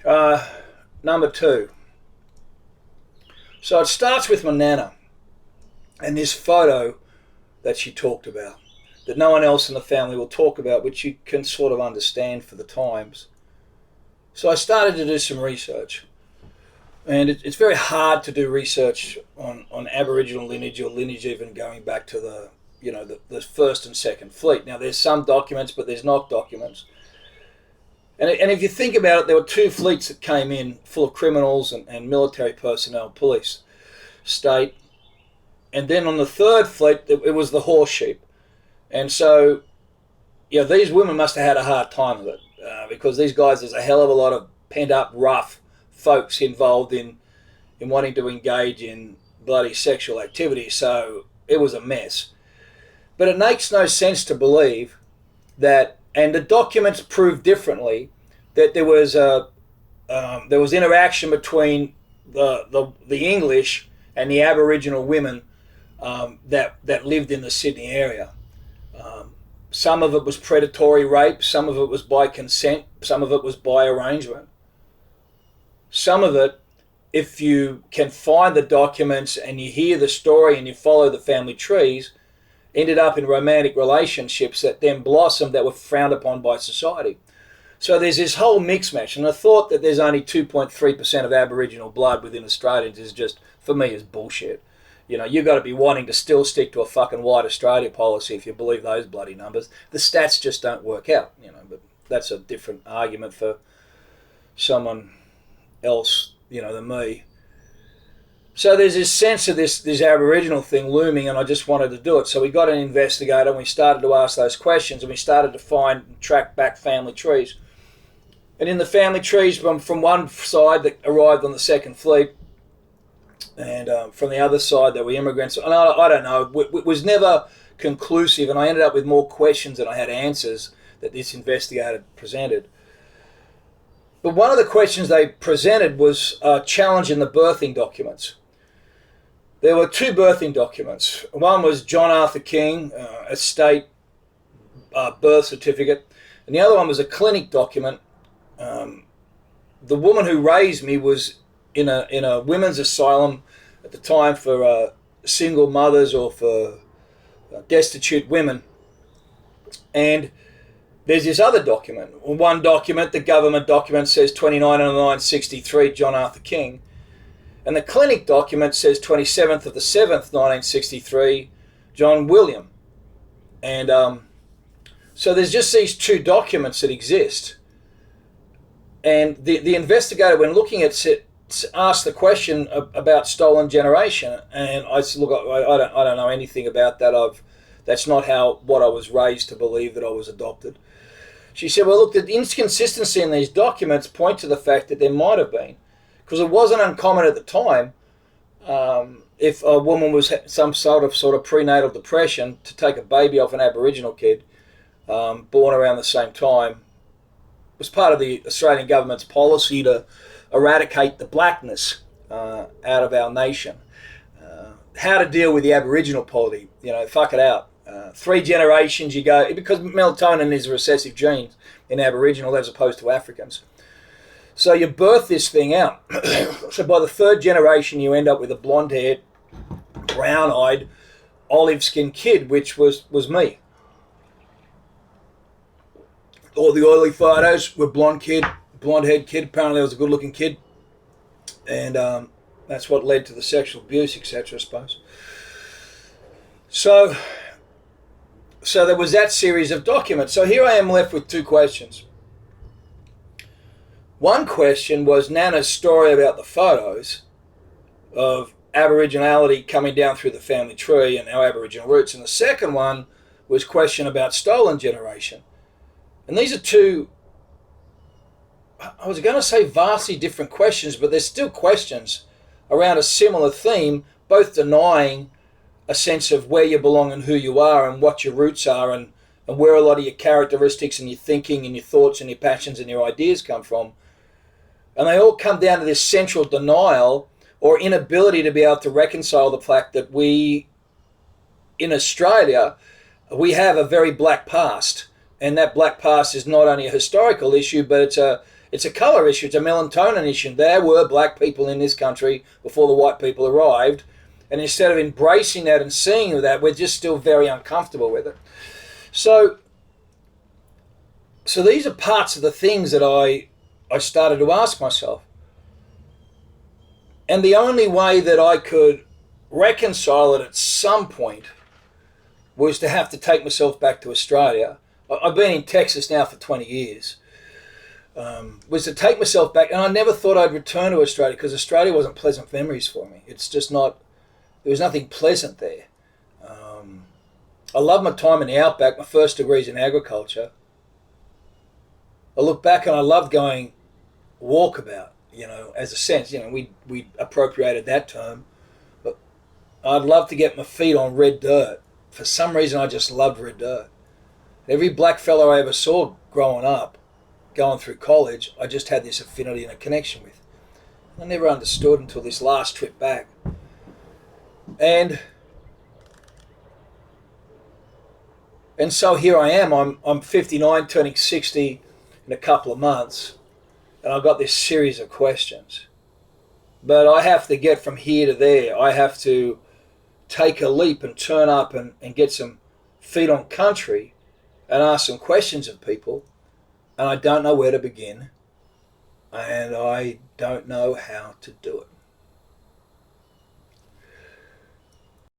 Number 2. So it starts with my nana and this photo that she talked about, that no one else in the family will talk about, which you can sort of understand for the times. So I started to do some research. And it's very hard to do research on Aboriginal lineage, or lineage even going back to the first and second fleet. Now there's some documents, but there's not documents. And if you think about it, there were 2 fleets that came in full of criminals and military personnel, police, state. And then on the 3rd fleet, it was the horse sheep. And so, these women must have had a hard time with it because these guys, there's a hell of a lot of pent-up, rough folks involved in wanting to engage in bloody sexual activity. So it was a mess. But it makes no sense to believe that, and the documents prove differently, that there was interaction between the English and the Aboriginal women that lived in the Sydney area. Some of it was predatory rape, some of it was by consent, some of it was by arrangement. Some of it, if you can find the documents and you hear the story and you follow the family trees, ended up in romantic relationships that then blossomed that were frowned upon by society. So there's this whole mix match, and the thought that there's only 2.3% of Aboriginal blood within Australians is just, for me, is bullshit. You've got to be wanting to still stick to a fucking white Australia policy if you believe those bloody numbers. The stats just don't work out, but that's a different argument for someone else, than me. So there's this sense of this Aboriginal thing looming, and I just wanted to do it. So we got an investigator and we started to ask those questions, and we started to find and track back family trees. And in the family trees from one side that arrived on the 2nd fleet, and from the other side there were immigrants. And I don't know, it was never conclusive, and I ended up with more questions than I had answers that this investigator presented. But one of the questions they presented was challenging the birthing documents. There were 2 birthing documents. One was John Arthur King, a state birth certificate, and the other one was a clinic document. The woman who raised me was in a women's asylum at the time for single mothers or for destitute women. And there's this other document. One document, the government document, says 29/9/63, John Arthur King. And the clinic document says 27th of the 7th, 1963, John William. And so there's just these 2 documents that exist. And the investigator, when looking at it, asked the question about stolen generation. And I said, look, I don't know anything about that. That's not what I was raised to believe, that I was adopted. She said, well, look, the inconsistency in these documents point to the fact that there might have been, because it wasn't uncommon at the time, if a woman was some sort of prenatal depression, to take a baby off an Aboriginal kid born around the same time. It was part of the Australian government's policy to eradicate the blackness out of our nation. How to deal with the Aboriginal polity, fuck it out. 3 generations you go, because melatonin is a recessive gene in Aboriginal as opposed to Africans. So you birth this thing out. So by the 3rd generation you end up with a blonde-haired, brown-eyed, olive-skinned kid, which was me. All the early photos were blonde-haired kid. Apparently I was a good-looking kid. And that's what led to the sexual abuse, etc., I suppose. So there was that series of documents. So here I am left with 2 questions. One question was Nana's story about the photos of Aboriginality coming down through the family tree and our Aboriginal roots. And the second one was question about stolen generation. And these are 2, I was going to say vastly different questions, but they're still questions around a similar theme, both denying a sense of where you belong and who you are and what your roots are and where a lot of your characteristics and your thinking and your thoughts and your passions and your ideas come from. And they all come down to this central denial or inability to be able to reconcile the fact that we, in Australia, we have a very black past. And that black past is not only a historical issue, but It's a colour issue. It's a melatonin issue. There were black people in this country before the white people arrived. And instead of embracing that and seeing that, we're just still very uncomfortable with it. So these are parts of the things that I started to ask myself. And the only way that I could reconcile it at some point was to have to take myself back to Australia. I've been in Texas now for 20 years. Was to take myself back, and I never thought I'd return to Australia because Australia wasn't pleasant memories for me. It's just not, there was nothing pleasant there. I love my time in the outback. My first degree's in agriculture. I look back and I loved going walkabout, as a sense. We appropriated that term. But I'd love to get my feet on red dirt. For some reason, I just loved red dirt. Every black fellow I ever saw growing up, going through college, I just had this affinity and a connection with. I never understood until this last trip back. And so here I am. I'm 59, turning 60 in a couple of months, and I've got this series of questions. But I have to get from here to there. I have to take a leap and turn up and get some feet on country and ask some questions of people, and I don't know where to begin, and I don't know how to do it.